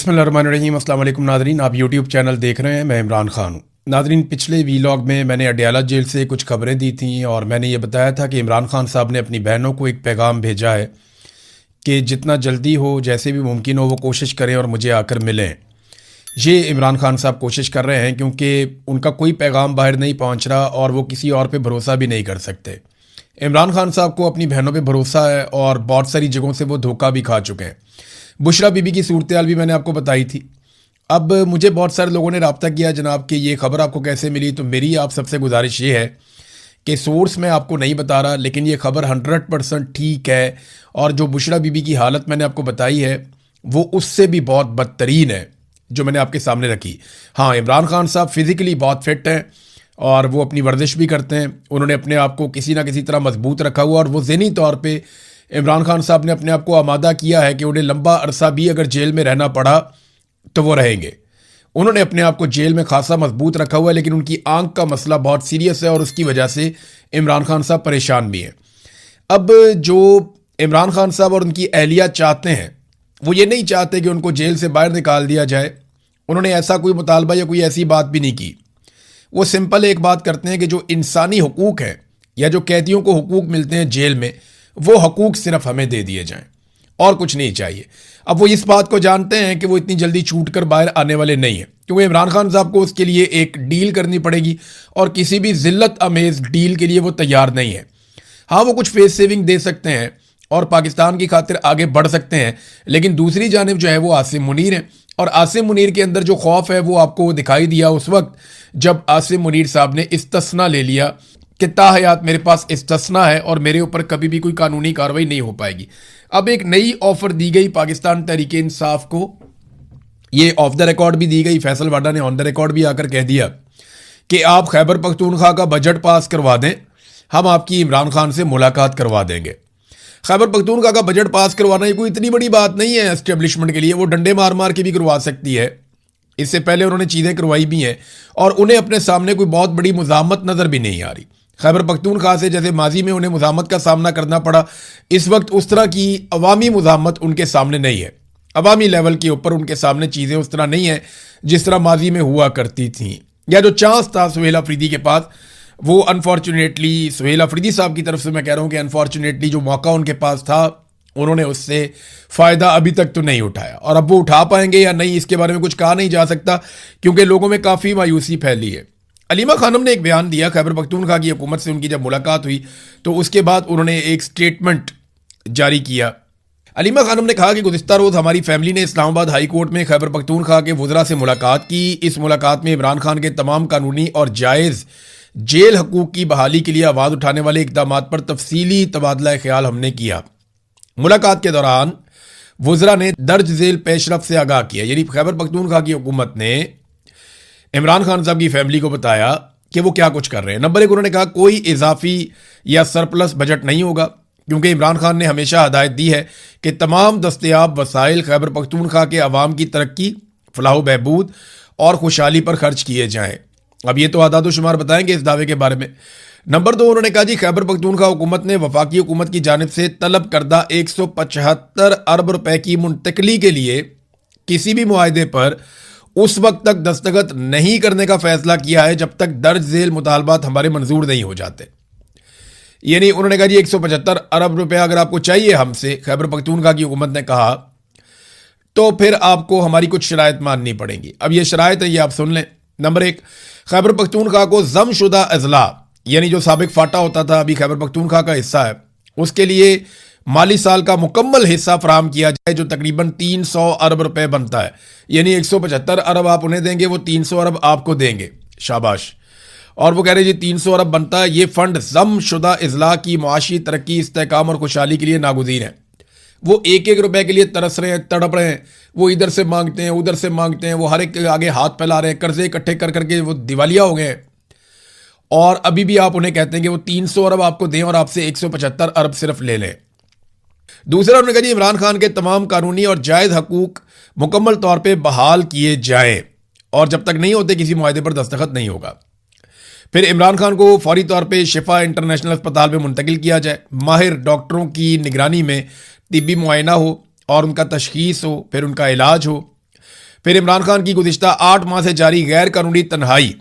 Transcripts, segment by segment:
बिस्मिल्लाहिर्रहमानिर्रहीम। अस्सलाम वालेकुम नाज़रीन, आप यूट्यूब चैनल देख रहे हैं। मैं इमरान खान हूँ। नाज़रीन, पिछले वीलॉग में मैंने अडयाला जेल से कुछ खबरें दी थी और मैंने ये बताया था कि इमरान खान साहब ने अपनी बहनों को एक पैगाम भेजा है कि जितना जल्दी हो, जैसे भी मुमकिन हो, वो कोशिश करें और मुझे आकर मिलें। ये इमरान खान साहब कोशिश कर रहे हैं क्योंकि उनका कोई पैगाम बाहर नहीं पहुँच रहा और वो किसी और पे भरोसा भी नहीं कर सकते। इमरान खान साहब को अपनी बहनों पे भरोसा है और बहुत सारी जगहों से वो धोखा भी खा चुके हैं। बुशरा बीबी की सूरत हाल भी मैंने आपको बताई थी। अब मुझे बहुत सारे लोगों ने रब्ता किया, जनाब कि ये खबर आपको कैसे मिली। तो मेरी आप सबसे गुजारिश ये है कि सोर्स मैं आपको नहीं बता रहा, लेकिन ये खबर 100% ठीक है और जो बुशरा बीबी की हालत मैंने आपको बताई है वो उससे भी बहुत बदतरीन है जो मैंने आपके सामने रखी। हाँ, इमरान खान साहब फिज़िकली बहुत फिट हैं और वो अपनी वर्जिश भी करते हैं। उन्होंने अपने आप को किसी ना किसी तरह मजबूत रखा हुआ और वो ज़हनी तौर पे इमरान खान साहब ने अपने आप को आमादा किया है कि उन्हें लंबा अरसा भी अगर जेल में रहना पड़ा तो वो रहेंगे। उन्होंने अपने आप को जेल में खासा मजबूत रखा हुआ है, लेकिन उनकी आंख का मसला बहुत सीरियस है और उसकी वजह से इमरान खान साहब परेशान भी हैं। अब जो इमरान खान साहब और उनकी अहलिया चाहते हैं, वो ये नहीं चाहते कि उनको जेल से बाहर निकाल दिया जाए। उन्होंने ऐसा कोई मुतालबा या कोई ऐसी बात भी नहीं की। वो सिंपल एक बात करते हैं कि जो इंसानी हुकूक है या जो कैदियों को हुकूक मिलते हैं जेल में, वो हकूक सिर्फ हमें दे दिए जाएं और कुछ नहीं चाहिए। अब वो इस बात को जानते हैं कि वो इतनी जल्दी छूट कर बाहर आने वाले नहीं हैं, क्योंकि इमरान खान साहब को उसके लिए एक डील करनी पड़ेगी और किसी भी जिल्लत अमेज डील के लिए वो तैयार नहीं है। हाँ, वो कुछ फेस सेविंग दे सकते हैं और पाकिस्तान की खातिर आगे बढ़ सकते हैं, लेकिन दूसरी जानिब जो है वो आसिम मुनीर है और आसिम मुनीर के अंदर जो खौफ है वो आपको दिखाई दिया उस वक्त जब आसिम मुनीर साहब ने इस्तिस्ना ले लिया कि ताहयात मेरे पास इस्तिस्ना है और मेरे ऊपर कभी भी कोई कानूनी कार्रवाई नहीं हो पाएगी। अब एक नई ऑफर दी गई पाकिस्तान तहरीक इंसाफ को, ये ऑफ द रिकॉर्ड भी दी गई। फैसल वाडा ने ऑन द रिकॉर्ड भी आकर कह दिया कि आप खैबर पख्तूनख्वा का बजट पास करवा दें, हम आपकी इमरान खान से मुलाकात करवा देंगे। खैबर पख्तूनख्वा का बजट पास करवाना ये कोई इतनी बड़ी बात नहीं है एस्टेब्लिशमेंट के लिए, वो डंडे मार मार के भी करवा सकती है। इससे पहले उन्होंने चीज़ें करवाई भी हैं और उन्हें अपने सामने कोई बहुत बड़ी मुज़ामत नज़र भी नहीं आ रही। खैबर पख्तूनख्वा से जैसे माजी में उन्हें मुज़ामत का सामना करना पड़ा, इस वक्त उस तरह की अवामी मुज़ामत उनके सामने नहीं है। अवामी लेवल के ऊपर उनके सामने चीज़ें उस तरह नहीं है जिस तरह माजी में हुआ करती थी, या जो चांस था सुहेल अफरीदी के पास, वो अनफॉर्चुनेटली सुहेल अफरीदी साहब की तरफ से मैं कह रहा हूँ कि अनफॉर्चुनेटली जो मौका उनके पास था उन्होंने उससे फ़ायदा अभी तक तो नहीं उठाया। और अब वो उठा पाएंगे या नहीं इसके बारे में कुछ कहा नहीं जा सकता, क्योंकि लोगों में काफ़ी मायूसी फैली है। अलीमा खानम ने एक बयान दिया खैबर पख्तूनख्वा की हुकूमत से उनकी जब मुलाकात हुई तो उसके बाद उन्होंने एक स्टेटमेंट जारी किया। अलीमा खानम ने कहा कि गुज़िश्ता रोज़ हमारी फैमिली ने इस्लामाबाद हाई कोर्ट में खैबर पख्तूनख्वा के वज़रा से मुलाकात की। इस मुलाकात में इमरान खान के तमाम कानूनी और जायज़ जेल हकूक़ की बहाली के लिए आवाज़ उठाने वाले इक़दाम पर तफसीली तबादला ख्याल हमने किया। मुलाकात के दौरान वज़रा ने दर्ज झेल पेशरफ से आगाह किया, यानी खैबर पख्तूनख्वा की हुकूमत ने इमरान खान साहब की फैमिली को बताया कि वो क्या कुछ कर रहे हैं। नंबर एक, उन्होंने कहा कोई इजाफी या सरप्लस बजट नहीं होगा, क्योंकि इमरान खान ने हमेशा हदायत दी है कि तमाम दस्तयाब वसाइल खैबर पख्तूनख्वा के अवाम की तरक्की, फलाह बहबूद और खुशहाली पर खर्च किए जाएँ। अब ये तो आदाद शुमार बताएंगे इस दावे के बारे में। नंबर दो, उन्होंने कहा जी खैबर पख्तूनख्वा हुकूमत ने वफाकी हुकूमत की जानिब से तलब करदा 175 अरब रुपए की मुंतकली के लिए किसी भी मुआहदे पर उस वक्त तक दस्तखत नहीं करने का फैसला किया है जब तक दर्ज झेल मुतालबात हमारे मंजूर नहीं हो जाते। यानी उन्होंने कहा जी 175 अरब रुपए अगर आपको चाहिए हमसे, खैबर पख्तूनख्वा की हुकूमत ने कहा, तो फिर आपको हमारी कुछ शराइत माननी पड़ेंगी। अब ये शराइत है, ये आप सुन लें। नंबर एक, खैबर पख्तूनख्वा को जमशुदा अजला, यानी जो साबिक फाटा होता था अभी खैबर पख्तूनख्वा का हिस्सा है, उसके लिए माली साल का मुकम्मल हिस्सा फराहम किया जाए जो तकरीबन 300 अरब रुपए बनता है। यानी 175 अरब आप उन्हें देंगे, वो 300 अरब आपको देंगे। शाबाश। और वो कह रहे हैं जी 300 अरब बनता है। ये फंड जमशुदा अजला की मुआशी तरक्की, इस्तेहकाम और खुशहाली के लिए नागुज़ीर है। वो एक एक रुपए के लिए तरस रहे हैं, तड़प रहे हैं। वो इधर से मांगते हैं, उधर से मांगते हैं, वो हर एक के आगे हाथ फैला रहे हैं, कर्जे इकट्ठे कर करके वो दिवालिया हो गए हैं। और अभी भी आप उन्हें कहते हैं कि वो 300 अरब आपको दें और आपसे 175 अरब सिर्फ ले लें। दूसरा, उन्होंने कहा जी इमरान खान के तमाम कानूनी और जायज़ हकूक मुकम्मल तौर पे बहाल किए जाएं और जब तक नहीं होते किसी मुआहदे पर दस्तखत नहीं होगा। फिर इमरान खान को फौरी तौर पे शिफा इंटरनेशनल अस्पताल में मुंतकिल किया जाए, माहिर डॉक्टरों की निगरानी में तिब्बी मुआयना हो और उनका तशखीस हो, फिर उनका इलाज हो। फिर इमरान खान की गुज़िश्ता 8 माह से जारी गैर कानूनी तन्हाई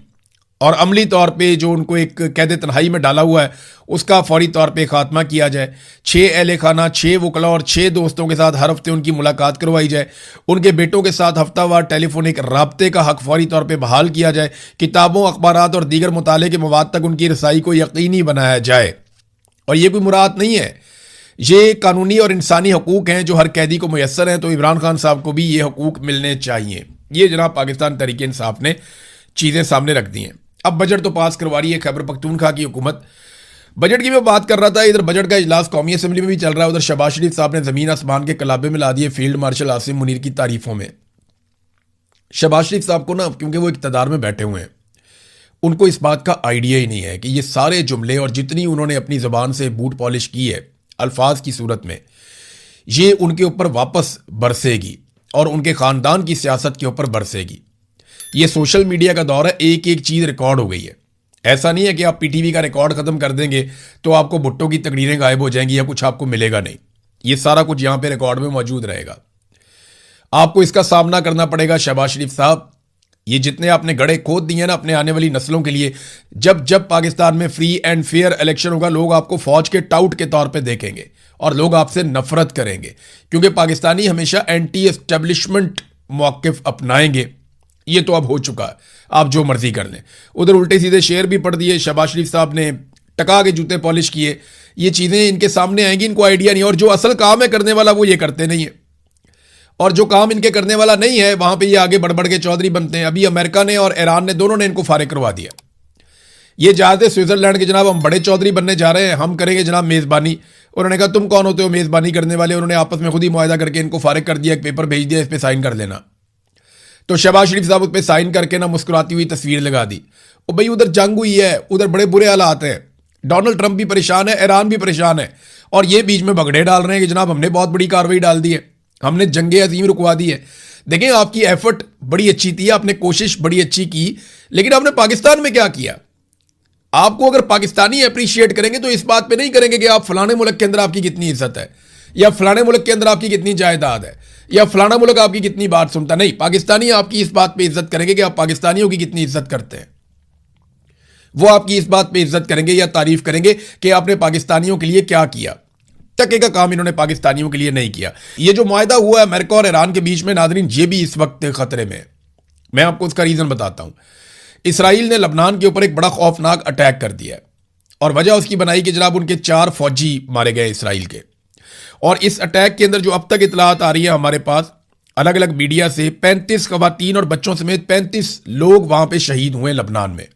और अमली तौर पे जो उनको एक कैद तन्हाई में डाला हुआ है उसका फौरी तौर पे खात्मा किया जाए। 6 अहले खाना, 6 वकला और 6 दोस्तों के साथ हर हफ्ते उनकी मुलाकात करवाई जाए। उनके बेटों के साथ हफ्तावार टेलीफोनिक राब्ते का हक फौरी तौर पे बहाल किया जाए। किताबों, अखबारात और दीगर मुताले के मवाद तक उनकी रसाई को यकीनी बनाया जाए। और ये कोई मुराद नहीं है, ये कानूनी और इंसानी हकूक़ हैं जो हर कैदी को मुयस्सर हैं, तो इमरान खान साहब को भी ये हकूक़ मिलने चाहिए। ये जनाब पाकिस्तान तहरीक इंसाफ ने चीज़ें सामने रख दी हैं। अब बजट तो पास करवा रही है खैबर पख्तूनख्वा की हुकूमत। बजट की मैं बात कर रहा था, इधर बजट का इजलास कौमी असम्बली में भी चल रहा है। उधर शहबाज शरीफ साहब ने ज़मीन आसमान के कलाबे में ला दिए फील्ड मार्शल आसिम मुनीर की तारीफों में। शहबाज शरीफ साहब को ना, क्योंकि वो इक़्तिदार में बैठे हुए हैं, उनको इस बात का आइडिया ही नहीं है कि ये सारे जुमले और जितनी उन्होंने अपनी ज़बान से बूट पॉलिश की है अल्फाज की सूरत में, ये उनके ऊपर वापस बरसेगी और उनके ख़ानदान की सियासत के ऊपर बरसेगी। ये सोशल मीडिया का दौर है, एक एक चीज़ रिकॉर्ड हो गई है। ऐसा नहीं है कि आप पीटीवी का रिकॉर्ड ख़त्म कर देंगे तो आपको भुट्टो की तकरीरें गायब हो जाएंगी या कुछ आपको मिलेगा नहीं। ये सारा कुछ यहाँ पे रिकॉर्ड में मौजूद रहेगा। आपको इसका सामना करना पड़ेगा शहबाज शरीफ साहब। ये जितने आपने गड़े खोद दिए हैं ना अपने आने वाली नस्लों के लिए, जब जब पाकिस्तान में फ्री एंड फेयर इलेक्शन होगा, लोग आपको फौज के टाउट के तौर पे देखेंगे और लोग आपसे नफरत करेंगे, क्योंकि पाकिस्तानी हमेशा एंटी एस्टेब्लिशमेंट मौक़िफ़ अपनाएंगे। ये तो अब हो चुका है, आप जो मर्जी कर लें। उधर उल्टे सीधे शेर भी पढ़ दिए शहबाज शरीफ साहब ने, टका के जूते पॉलिश किए। ये चीज़ें इनके सामने आएंगी, इनको आइडिया नहीं, और जो असल काम है करने वाला वो ये करते नहीं है, और जो काम इनके करने वाला नहीं है वहां पे ये आगे बढ़ बढ़ के चौधरी बनते हैं। अभी अमेरिका ने और ईरान ने दोनों ने इनको फारिग करवा दिया। ये जाते स्विट्जरलैंड के, जनाब हम बड़े चौधरी बनने जा रहे हैं, हम करेंगे जनाब मेज़बानी। उन्होंने कहा तुम कौन होते हो मेज़बानी करने वाले? उन्होंने आपस में खुद ही मुआहदा करके इनको फारिग कर दिया, एक पेपर भेज दिया, इस पर साइन कर लेना। तो शहबाज शरीफ साहब उस पर साइन करके ना मुस्कुराती हुई तस्वीर लगा दी। और भाई उधर जंग हुई है, उधर बड़े बुरे हालात हैं, डोनाल्ड ट्रंप भी परेशान है, ईरान भी परेशान है, और ये बीच में भगड़े डाल रहे हैं कि जनाब हमने बहुत बड़ी कार्रवाई डाल दी है, हमने जंगे अजीम रुकवा दी है। देखें, आपकी एफर्ट बड़ी अच्छी थी, आपने कोशिश बड़ी अच्छी की, लेकिन आपने पाकिस्तान में क्या किया? आपको अगर पाकिस्तानी अप्रिशिएट करेंगे तो इस बात पे नहीं करेंगे कि आप फलाने मुल्क के अंदर आपकी कितनी इज्जत है, या फलाने मुल्क के अंदर आपकी कितनी जायदाद है, या फलाना मुल्क आपकी कितनी बात सुनता। नहीं, पाकिस्तानी आपकी इस बात पे इज्जत करेंगे कि आप पाकिस्तानियों की कितनी इज्जत करते हैं। वो आपकी इस बात पे इज्जत करेंगे या तारीफ करेंगे कि आपने पाकिस्तानियों के लिए क्या किया। टके का काम इन्होंने पाकिस्तानियों के लिए नहीं किया। ये जो मुआहदा हुआ है अमेरिका और ईरान के बीच में, नाज़रीन, ये भी इस वक्त खतरे में है। मैं आपको उसका रीज़न बताता हूं। इसराइल ने लबनान के ऊपर एक बड़ा खौफनाक अटैक कर दिया है, और वजह उसकी बनाई कि जनाब उनके 4 फौजी मारे गए इसराइल के। और इस अटैक के अंदर जो अब तक इतलात आ रही है हमारे पास अलग अलग मीडिया से, 35 खवातीन और बच्चों समेत 35 लोग वहां पे शहीद हुए लबनान में।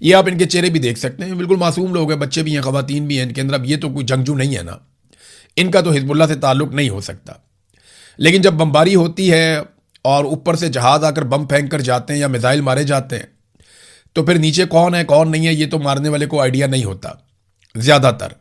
ये आप इनके चेहरे भी देख सकते हैं, बिल्कुल मासूम लोग हैं, बच्चे भी हैं, खवातीन भी हैं इनके अंदर। अब ये तो कोई जंगजू नहीं है ना, इनका तो हिजबुल्लाह से ताल्लुक नहीं हो सकता। लेकिन जब बमबारी होती है और ऊपर से जहाज आकर बम फेंक कर जाते हैं या मिसाइल मारे जाते हैं, तो फिर नीचे कौन है कौन नहीं है ये तो मारने वाले को आइडिया नहीं होता ज़्यादातर।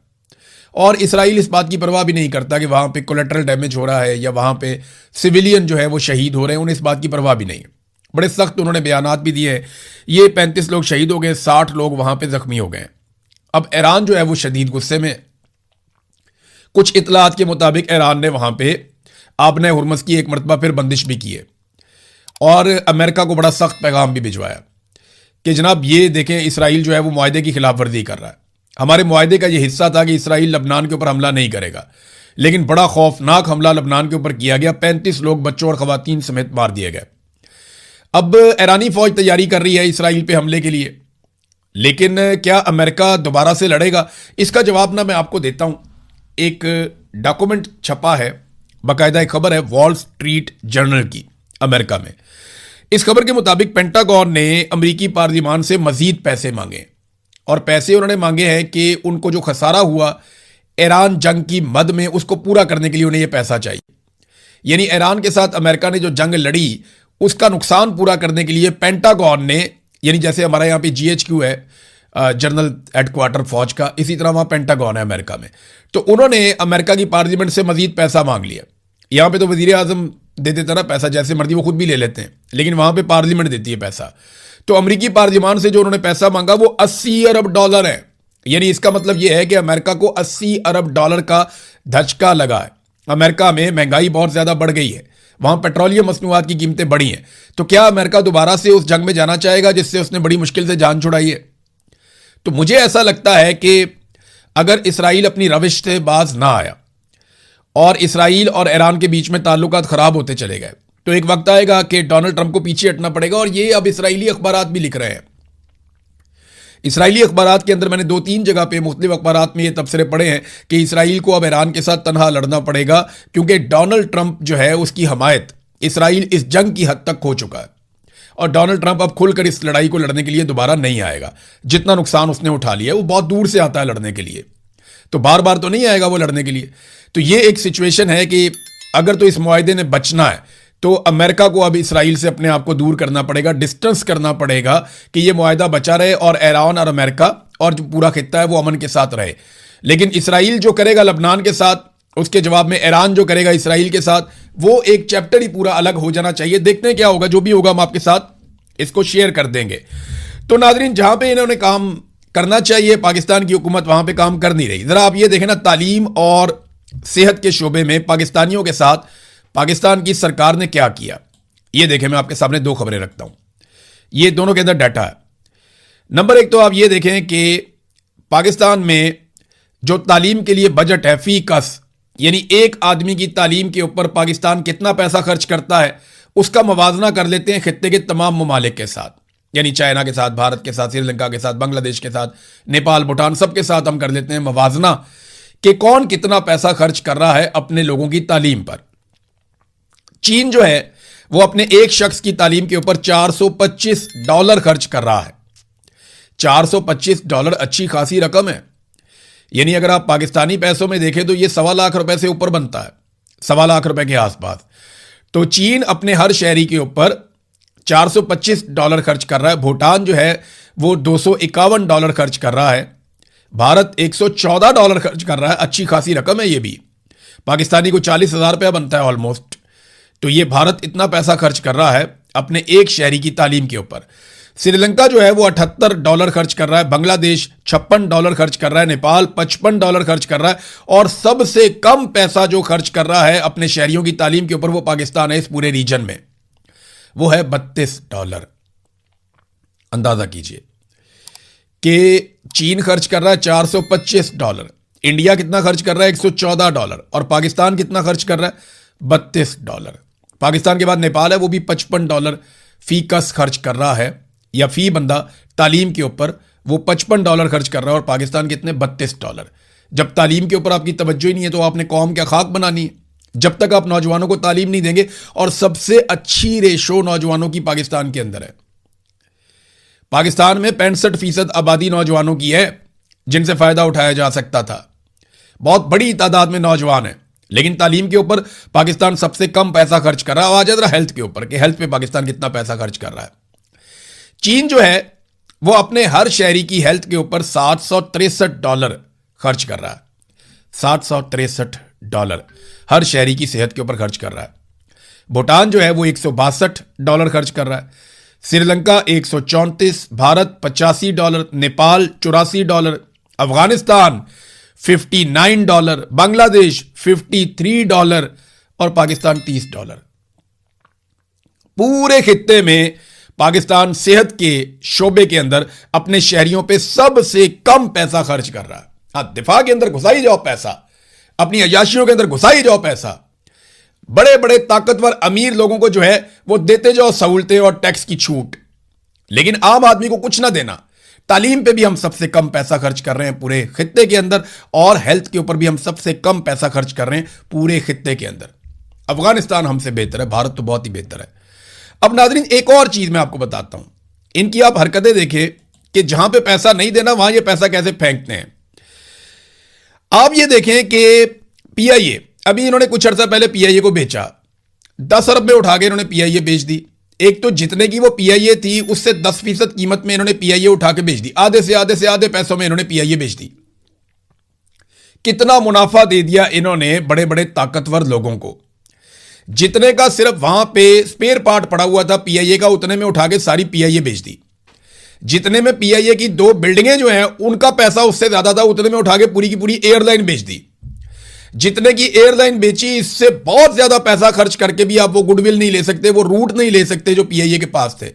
और इसराइल इस बात की परवाह भी नहीं करता कि वहाँ पे कोलेटरल डैमेज हो रहा है या वहाँ पे सिविलियन जो है वो शहीद हो रहे हैं, उन्हें इस बात की परवाह भी नहीं है। बड़े सख्त उन्होंने बयानात भी दिए हैं। ये 35 लोग शहीद हो गए, 60 लोग वहाँ पे जख्मी हो गए। अब ईरान जो है वो शदीद गुस्से में। कुछ इतलात के मुताबिक ईरान ने वहाँ पे आबने हुर्मस की एक मरतबा फिर बंदिश भी की है, और अमेरिका को बड़ा सख्त पैगाम भी भिजवाया कि जनाब ये देखें, इसराइल जो है वो मुआहदे की खिलाफ वर्जी कर रहा है। हमारे मुआहदे का ये हिस्सा था कि इसराइल लबनान के ऊपर हमला नहीं करेगा, लेकिन बड़ा खौफनाक हमला लबनान के ऊपर किया गया। 35 लोग बच्चों और खवातीन समेत मार दिए गए। अब ईरानी फौज तैयारी कर रही है इसराइल पे हमले के लिए, लेकिन क्या अमेरिका दोबारा से लड़ेगा? इसका जवाब ना मैं आपको देता हूं। एक डॉक्यूमेंट छपा है, बाकायदा एक खबर है वॉल स्ट्रीट जर्नल की अमेरिका में। इस खबर के मुताबिक पेंटागन ने अमेरिकी पार्लियामान से मजीद पैसे मांगे, और पैसे उन्होंने मांगे हैं कि उनको जो खसारा हुआ ईरान जंग की मद में, उसको पूरा करने के लिए उन्हें यह पैसा चाहिए। यानी ईरान के साथ अमेरिका ने जो जंग लड़ी उसका नुकसान पूरा करने के लिए पेंटागन ने, यानी जैसे हमारा यहाँ पे GHQ है जनरल हेडक्वार्टर फौज का, इसी तरह वहाँ पेंटागन है अमेरिका में, तो उन्होंने अमेरिका की पार्लियामेंट से मजीद पैसा मांग लिया। यहाँ पे तो वजीर आजम दे देता ना पैसा, जैसे मर्जी वो खुद भी ले लेते हैं, लेकिन वहाँ पे पार्लियामेंट देती है पैसा। तो अमेरिकी पार्लियामान से जो उन्होंने पैसा मांगा वो $80 अरब है। यानी इसका मतलब ये है कि अमेरिका को $80 अरब का धचका लगा है। अमेरिका में महंगाई बहुत ज़्यादा बढ़ गई है, वहां पेट्रोलियम मसनूआत की कीमतें बढ़ी हैं, तो क्या अमेरिका दोबारा से उस जंग में जाना चाहेगा जिससे उसने बड़ी मुश्किल से जान छुड़ाई है? तो मुझे ऐसा लगता है कि अगर इसराइल अपनी रविश से बाज ना आया और इसराइल और ईरान के बीच में ताल्लुकात खराब होते चले गए, तो एक वक्त आएगा कि डोनाल्ड ट्रंप को पीछे हटना पड़ेगा। और ये अब इसराइली अखबारात भी लिख रहे हैं। इसराइली अखबारात के अंदर मैंने 2-3 जगह पे मुख्तलिफ अखबारात में ये तबसरे पढ़े हैं कि इसराइल को अब ईरान के साथ तनहा लड़ना पड़ेगा, क्योंकि डोनाल्ड ट्रंप जो है उसकी हमायत इसराइल इस जंग की हद तक खो चुका है और डोनाल्ड ट्रंप अब खुलकर इस लड़ाई को लड़ने के लिए दोबारा नहीं आएगा। जितना नुकसान उसने उठा लिया वो बहुत दूर से आता है लड़ने के लिए, तो बार बार तो नहीं आएगा वो लड़ने के लिए। तो ये एक सिचुएशन है कि अगर तो इस मुआहदे ने बचना है तो अमेरिका को अब इसराइल से अपने आप को दूर करना पड़ेगा, डिस्टेंस करना पड़ेगा कि ये मुआहदा बचा रहे और ईरान और अमेरिका और जो पूरा खित्ता है वो अमन के साथ रहे। लेकिन इसराइल जो करेगा लबनान के साथ, उसके जवाब में ईरान जो करेगा इसराइल के साथ, वो एक चैप्टर ही पूरा अलग हो जाना चाहिए। देखते हैं क्या होगा, जो भी होगा हम आपके साथ इसको शेयर कर देंगे। तो नाजरीन, जहां पे इन्होंने काम करना चाहिए पाकिस्तान की हुकूमत वहां पे काम कर नहीं रही। जरा आप ये देखें ना, तालीम और सेहत के शोबे में पाकिस्तानियों के साथ पाकिस्तान की सरकार ने क्या किया, ये देखें। मैं आपके सामने 2 खबरें रखता हूं, ये दोनों के अंदर डाटा है। नंबर 1 तो आप ये देखें कि पाकिस्तान में जो तालीम के लिए बजट है फी कस, यानी एक आदमी की तालीम के ऊपर पाकिस्तान कितना पैसा खर्च करता है, उसका मवाजना कर लेते हैं खित्ते के तमाम ममालिक के साथ, यानी चाइना के साथ, भारत के साथ, श्रीलंका के साथ, बांग्लादेश के साथ, नेपाल, भूटान, सबके साथ हम कर लेते हैं मवाजना कि कौन कितना पैसा खर्च कर रहा है अपने लोगों की तालीम पर। चीन जो है वो अपने एक शख्स की तालीम के ऊपर $425 खर्च कर रहा है। $425 अच्छी खासी रकम है, यानी अगर आप पाकिस्तानी पैसों में देखें तो ये $1.25 लाख से ऊपर बनता है, $1.25 के आसपास। तो चीन अपने हर शहरी के ऊपर $425 खर्च कर रहा है। भूटान जो है वो $251 खर्च कर रहा है। भारत $114 खर्च कर रहा है, अच्छी खासी रकम है ये भी। पाकिस्तानी को ₹40,000 बनता है ऑलमोस्ट। तो ये भारत इतना पैसा खर्च कर रहा है अपने एक शहरी की तालीम के ऊपर। श्रीलंका जो है वो $78 खर्च कर रहा है, बांग्लादेश $56 खर्च कर रहा है, नेपाल $55 खर्च कर रहा है, और सबसे कम पैसा जो खर्च कर रहा है अपने शहरियों की तालीम के ऊपर वो पाकिस्तान है इस पूरे रीजन में, वो है $32। अंदाजा कीजिए कि चीन खर्च कर रहा है $425, इंडिया कितना खर्च कर रहा है $114, और पाकिस्तान कितना खर्च कर रहा है $32। पाकिस्तान के बाद नेपाल है, वो भी $55 फी कस खर्च कर रहा है, या फी बंदा तालीम के ऊपर वो $55 खर्च कर रहा है, और पाकिस्तान कितने $32। जब तालीम के ऊपर आपकी तवज्जो ही नहीं है तो आपने कौम क्या खाक बनानी है? जब तक आप नौजवानों को तालीम नहीं देंगे, और सबसे अच्छी रेशो नौजवानों की पाकिस्तान के अंदर है। पाकिस्तान में 65% आबादी नौजवानों की है जिनसे फायदा उठाया जा सकता था। बहुत बड़ी तादाद में नौजवान है, लेकिन तालीम के ऊपर पाकिस्तान सबसे कम पैसा खर्च कर रहा है। आ जाए जरा हेल्थ के ऊपर कि हेल्थ पे पाकिस्तान कितना पैसा खर्च कर रहा है। चीन जो है वो अपने हर शहरी की हेल्थ के ऊपर $763 खर्च कर रहा है। $763 हर शहरी की सेहत के ऊपर खर्च कर रहा है। भूटान जो है वो $162 खर्च कर रहा है, श्रीलंका 134, भारत $85, नेपाल $84, अफगानिस्तान $59, बांग्लादेश $53 और पाकिस्तान $30। पूरे खित्ते में पाकिस्तान सेहत के शोबे के अंदर अपने शहरियों पे सबसे कम पैसा खर्च कर रहा है। हाँ, दिफा के अंदर घुसाई जाओ पैसा, अपनी अयाशियों के अंदर घुसाई जाओ पैसा, बड़े बड़े ताकतवर अमीर लोगों को जो है वो देते जाओ सहूलतें और टैक्स की छूट, लेकिन आम आदमी को कुछ ना देना। तालीम पे भी हम सबसे कम पैसा खर्च कर रहे हैं पूरे खित्ते के अंदर, और हेल्थ के ऊपर भी हम सबसे कम पैसा खर्च कर रहे हैं पूरे खित्ते के अंदर। अफगानिस्तान हमसे बेहतर है, भारत तो बहुत ही बेहतर है। अब नाजरीन, एक और चीज मैं आपको बताता हूं, इनकी आप हरकतें देखें कि जहां पे पैसा नहीं देना वहां ये पैसा कैसे फेंकते हैं। आप ये देखें कि पीआईए, अभी इन्होंने कुछ अर्सा पहले पीआईए को बेचा, 10 अरब में उठा के इन्होंने पीआईए बेच दी। एक तो जितने की वो पीआईए थी उससे 10% कीमत में इन्होंने पीआईए उठा के बेच दी, आधे से आधे पैसों में इन्होंने पीआईए बेच दी। कितना मुनाफा दे दिया इन्होंने बड़े बड़े ताकतवर लोगों को। जितने का सिर्फ वहां पे स्पेयर पार्ट पड़ा हुआ था पीआईए का, उतने में उठा के सारी पीआईए बेच दी। जितने में पीआईए की 2 बिल्डिंगें जो हैं उनका पैसा उससे ज्यादा था, उतने में उठा के पूरी की पूरी एयरलाइन बेच दी। जितने की एयरलाइन बेची इससे बहुत ज्यादा पैसा खर्च करके भी आप वो गुडविल नहीं ले सकते, वो रूट नहीं ले सकते जो पीआईए के पास थे।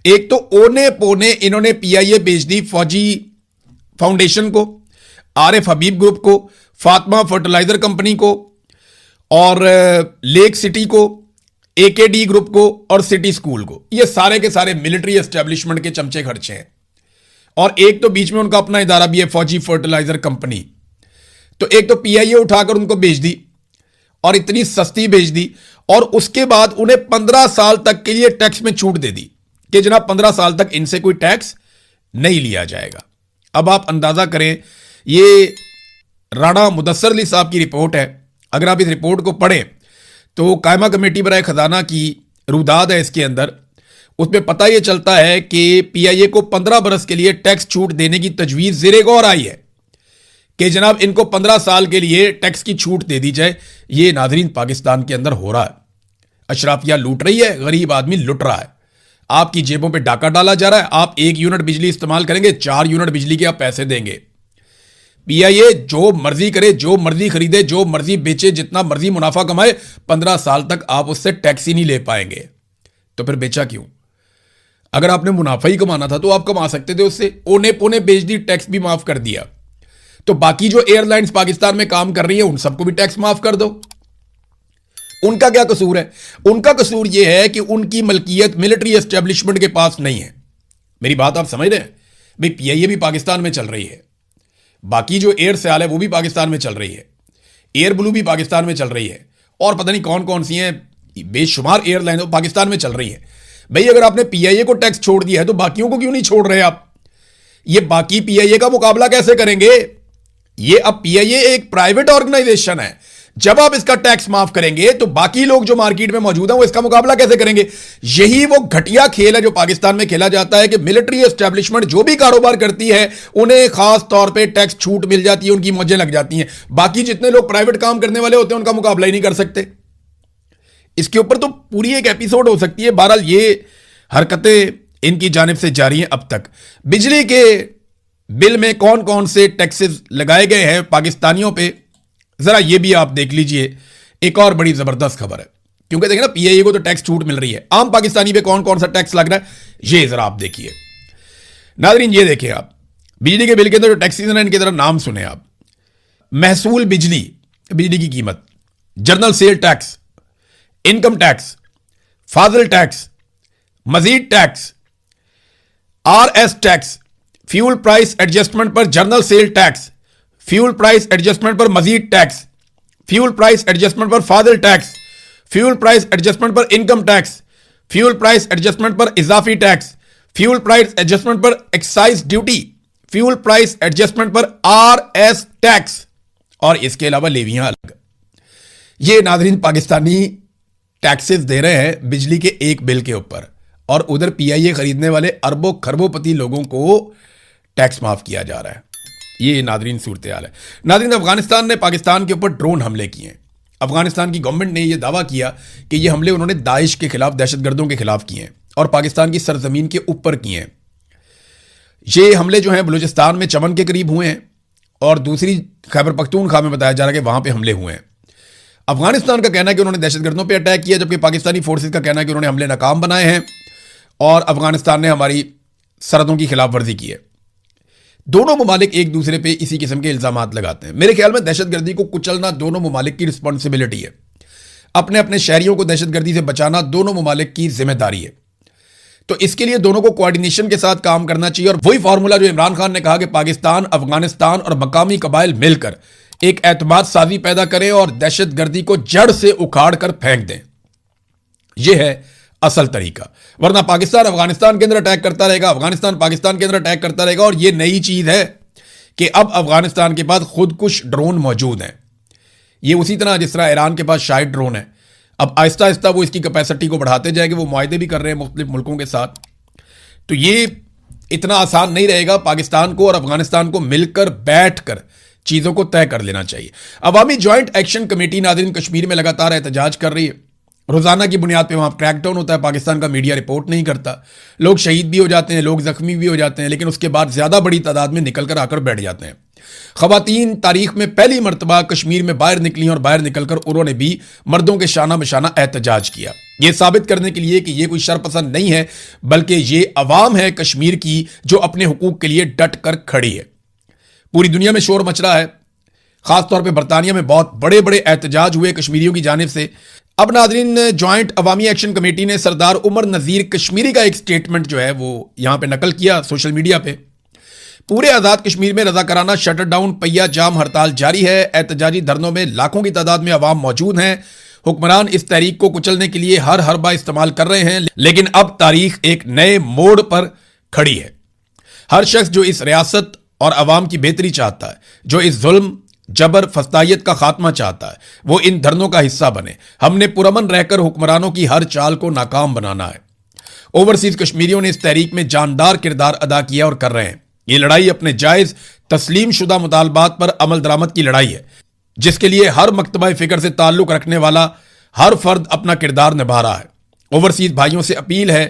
एक तो ओने पोने इन्होंने पीआईए बेच दी फौजी फाउंडेशन को, आरिफ हबीब ग्रुप को, फातिमा फर्टिलाइजर कंपनी को और लेक सिटी को, एकेडी ग्रुप को और सिटी स्कूल को। ये सारे के सारे मिलिट्री एस्टेब्लिशमेंट के चमचे खर्चे हैं। और एक तो बीच में उनका अपना इदारा भी है फौजी फर्टिलाइजर कंपनी। तो एक तो पीआईए उठाकर उनको बेच दी और इतनी सस्ती बेच दी, और उसके बाद उन्हें 15 साल तक के लिए टैक्स में छूट दे दी कि जनाब 15 साल तक इनसे कोई टैक्स नहीं लिया जाएगा। अब आप अंदाजा करें, ये राणा मुदस्सर अली साहब की रिपोर्ट है। अगर आप इस रिपोर्ट को पढ़ें तो कायमा कमेटी बराए खजाना की रुदाद है इसके अंदर, उसमें पता यह चलता है कि पीआईए को 15 बरस के लिए टैक्स छूट देने की तजवीज ज़ेरे गौर आई है कि जनाब इनको 15 साल के लिए टैक्स की छूट दे दी जाए। ये नाज़रीन पाकिस्तान के अंदर हो रहा है। अशराफिया लूट रही है, गरीब आदमी लुट रहा है, आपकी जेबों पे डाका डाला जा रहा है। आप 1 यूनिट बिजली इस्तेमाल करेंगे, 4 यूनिट बिजली के आप पैसे देंगे। पीआईए जो मर्जी करे, जो मर्जी खरीदे, जो मर्जी बेचे, जितना मर्जी मुनाफा कमाए, 15 साल तक आप उससे टैक्स ही नहीं ले पाएंगे। तो फिर बेचा क्यों? अगर आपने मुनाफा ही कमाना था तो आप कमा सकते थे उससे। ओने पोने बेच दी, टैक्स भी माफ कर दिया। तो बाकी जो एयरलाइंस पाकिस्तान में काम कर रही है उन सबको भी टैक्स माफ कर दो। उनका क्या कसूर है? उनका कसूर यह है कि उनकी मलकियत मिलिट्री एस्टेब्लिशमेंट के पास नहीं है। मेरी बात आप समझ रहे हैं? भाई पीआईए भी पाकिस्तान में चल रही है, बाकी जो एयर सयाल है वो भी पाकिस्तान में चल रही है, एयर ब्लू भी पाकिस्तान में चल रही है, और पता नहीं कौन कौन सी हैं बेशुमार एयरलाइन पाकिस्तान में चल रही है। भाई अगर आपने पीआईए को टैक्स छोड़ दिया है तो बाकियों को क्यों नहीं छोड़ रहे आप? ये बाकी पीआईए का मुकाबला कैसे करेंगे? ये अब पीआईए एक प्राइवेट ऑर्गेनाइजेशन है। जब आप इसका टैक्स माफ करेंगे तो बाकी लोग जो मार्केट में मौजूद हैं वो इसका मुकाबला कैसे करेंगे? यही वो घटिया खेल है जो पाकिस्तान में खेला जाता है कि मिलिट्री एस्टेब्लिशमेंट जो भी कारोबार करती है उन्हें खास तौर पे टैक्स छूट मिल जाती है, उनकी मौजें लग जाती हैं। बाकी जितने लोग प्राइवेट काम करने वाले होते हैं उनका मुकाबला ही नहीं कर सकते। इसके ऊपर तो पूरी एक एपिसोड हो सकती है। बहरहाल ये हरकतें इनकी जानिब से जारी हैं। अब तक बिजली के बिल में कौन कौन से टैक्सेस लगाए गए हैं पाकिस्तानियों पे, जरा ये भी आप देख लीजिए। एक और बड़ी जबरदस्त खबर है, क्योंकि देखिए ना पीआईए को तो टैक्स छूट मिल रही है, आम पाकिस्तानी पे कौन कौन सा टैक्स लग रहा है ये जरा आप देखिए। नाज़रीन ये देखिए आप, बिजली के बिल के अंदर जो टैक्सेस हैं इनके जरा नाम सुने आप। महसूल बिजली, बिजली की कीमत, general sale tax, income tax, फाजिल टैक्स, मजीद tax, RS tax, fuel price adjustment पर general sale tax, fuel price adjustment पर मजीद टैक्स, फ्यूल प्राइस एडजस्टमेंट पर फाजिल टैक्स, फ्यूल प्राइस एडजस्टमेंट पर income tax, fuel price adjustment पर इजाफी टैक्स, फ्यूल प्राइस एडजस्टमेंट पर excise duty, fuel price adjustment पर आरएस टैक्स, और इसके अलावा लेवियां अलग। ये नाज़रीन पाकिस्तानी टैक्सेस दे रहे हैं बिजली के एक बिल के ऊपर, और उधर पीआईए खरीदने वाले अरबों खरबोपति लोगों को टैक्स माफ किया जा रहा है। ये नाज़रीन सूरत हाल है। नाज़रीन अफगानिस्तान ने पाकिस्तान के ऊपर ड्रोन हमले किए हैं। अफगानिस्तान की गवर्नमेंट ने यह दावा किया कि ये हमले उन्होंने दाइश के खिलाफ, दहशतगर्दों के खिलाफ किए हैं और पाकिस्तान की सरजमीन के ऊपर किए हैं। ये हमले जो हैं बलूचिस्तान में चमन के करीब हुए हैं, और दूसरी खैबर पख्तूनख्वा में बताया जा रहा है कि वहां पर हमले हुए हैं। अफगानिस्तान का कहना है कि उन्होंने दहशतगर्दों पर अटैक किया, जबकि पाकिस्तानी फोर्सेज का कहना है कि उन्होंने हमले नाकाम बनाए हैं और अफगानिस्तान ने हमारी सरहदों की खिलाफ वर्जी की है। दोनों ममालिक एक दूसरे पे इसी किस्म के इल्जामात लगाते हैं। मेरे ख्याल में दहशतगर्दी को कुचलना दोनों ममालिक की रिस्पॉन्सिबिलिटी है। अपने अपने शहरियों को दहशतगर्दी से बचाना दोनों ममालिक की जिम्मेदारी है। तो इसके लिए दोनों को कोऑर्डिनेशन के साथ काम करना चाहिए, और वही फार्मूला जो इमरान खान ने कहा कि पाकिस्तान, अफगानिस्तान और मकामी कबाइल मिलकर एक एतमाद साजी पैदा करें और दहशतगर्दी को जड़ से उखाड़ कर फेंक दें। यह है असल तरीका, वरना पाकिस्तान अफगानिस्तान के अंदर अटैक करता रहेगा, अफगानिस्तान पाकिस्तान के अंदर अटैक करता रहेगा। और यह नई चीज है कि अब अफगानिस्तान के पास खुदकुश ड्रोन मौजूद हैं। ये उसी तरह जिस तरह ईरान के पास शायद ड्रोन है, अब आहिस्ता आहिस्ता वो इसकी कैपेसिटी को बढ़ाते जाएंगे। वो मुआहदे भी कर रहे हैं मुख्तलिफ मुल्कों के साथ। तो ये इतना आसान नहीं रहेगा। पाकिस्तान को और अफगानिस्तान को मिलकर बैठ कर चीजों को तय कर लेना चाहिए। अवामी ज्वाइंट एक्शन कमेटी नाज़रीन कश्मीर में लगातार एहतजाज कर रही है। रोजाना की बुनियाद पे वहां क्रैकडाउन होता है, पाकिस्तान का मीडिया रिपोर्ट नहीं करता, लोग शहीद भी हो जाते हैं, लोग जख्मी भी हो जाते हैं, लेकिन उसके बाद ज्यादा बड़ी तादाद में निकल कर आकर बैठ जाते हैं। खवातीन तारीख में पहली मर्तबा कश्मीर में बाहर निकली और बाहर निकलकर उन्होंने भी मर्दों के शाना बशाना एहतजाज किया, यह साबित करने के लिए कि यह कोई शरपसंद नहीं है, बल्कि यह अवाम है कश्मीर की जो अपने हुकूक के लिए डट कर खड़ी है। पूरी दुनिया में शोर मच रहा है, खासतौर पर बरतानिया में बहुत बड़े बड़े एहतजाज हुए कश्मीरियों की जानिब से। अब नादरीन, ज्वाइंट अवामी एक्शन कमेटी ने सरदार उमर नज़ीर कश्मीरी का एक स्टेटमेंट जो है वो यहां पे नकल किया सोशल मीडिया पे। पूरे आज़ाद कश्मीर में रजाकाराना शटर डाउन, पहिया जाम हड़ताल जारी है। एहतजाजी धरनों में लाखों की तादाद में अवाम मौजूद हैं। हुक्मरान इस तहरीक को कुचलने के लिए हर हरबा इस्तेमाल कर रहे हैं, लेकिन अब तारीख एक नए मोड़ पर खड़ी है। हर शख्स जो इस रियासत और अवाम की बेहतरी चाहता है, जो इस जुल्म जबर फस्तायत का खात्मा चाहता है, वो इन धरनों का हिस्सा बने। हमने पुरअमन रहकर हुक्मरानों की हर चाल को नाकाम बनाना है। ओवरसीज कश्मीरियों ने इस तहरीक में जानदार किरदार अदा किया और कर रहे हैं। ये लड़ाई अपने जायज तस्लीम शुदा मुतालबात पर अमल दरामद की लड़ाई है, जिसके लिए हर मकतबा फिक्र से ताल्लुक रखने वाला हर फर्द अपना किरदार निभा रहा है। ओवरसीज भाइयों से अपील है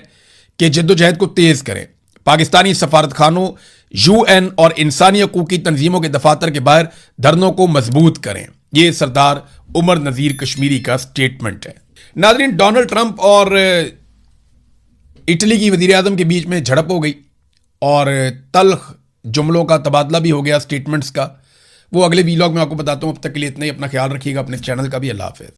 कि जद्दोजहद को तेज करें। पाकिस्तानी सफारतखानों, UN और इंसानी हकूकी तंजीमों के दफातर के बाहर धरनों को मजबूत करें। यह सरदार उमर नज़ीर कश्मीरी का स्टेटमेंट है। नाज़रीन, डोनाल्ड ट्रंप और इटली की वजीर आजम के बीच में झड़प हो गई और तल्ख जुमलों का तबादला भी हो गया स्टेटमेंट्स का। वो अगले वीलॉग में आपको बताता हूं। अब तक के लिए इतना ही। अपना ख्याल रखिएगा, अपने चैनल का भी। अल्लाह हाफ़िज़।